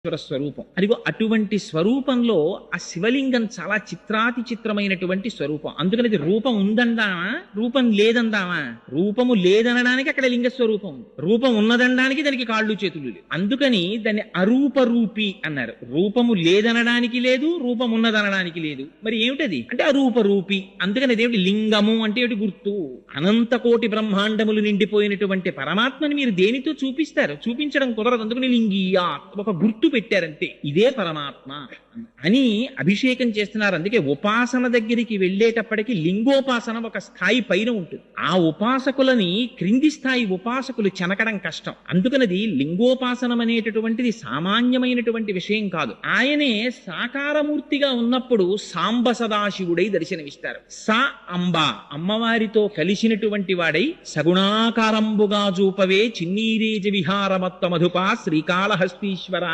ఈశ్వర స్వరూపం. అదిగో అటువంటి స్వరూపంలో ఆ శివలింగం చాలా చిత్రాతి చిత్రమైనటువంటి స్వరూపం. అందుకని అది రూపం ఉందందామా, రూపం లేదందామా? రూపము లేదనడానికి అక్కడ లింగ స్వరూపం, రూపం ఉన్నదనడానికి దానికి కాళ్ళు చేతులు లేవు. అందుకని దాన్ని అరూపరూపి అన్నారు. రూపము లేదనడానికి లేదు, రూపం ఉన్నదనడానికి లేదు. మరి ఏమిటది అంటే అరూపరూపి. అందుకని అదేమిటి లింగము అంటే ఏమిటి గుర్తు? అనంత కోటి బ్రహ్మాండములు నిండిపోయినటువంటి పరమాత్మని మీరు దేనితో చూపిస్తారు? చూపించడం కుదరదు. అందుకని లింగీయా ఒక గుర్తు పెట్టారంతే. ఇదే పరమాత్మ అని అభిషేకం చేస్తున్నారు. అందుకే ఉపాసన దగ్గరికి వెళ్ళేటప్పటికి లింగోపాసన ఒక స్థాయి పైన ఉంటుంది. ఆ ఉపాసకులని క్రింది స్థాయి ఉపాసకులు చెనకడం కష్టం. అందుకనది లింగోపాసనం అనేటటువంటిది సామాన్యమైనటువంటి విషయం కాదు. ఆయనే సాకారమూర్తిగా ఉన్నప్పుడు సాంబ సదాశివుడై దర్శనమిస్తారు. సా అంబ అమ్మవారితో కలిసినటువంటి వాడై సగుణాకారంబుగా చూపవే చిన్నీరేజ విహారమత్త మధుపా శ్రీకాళహస్తీశ్వర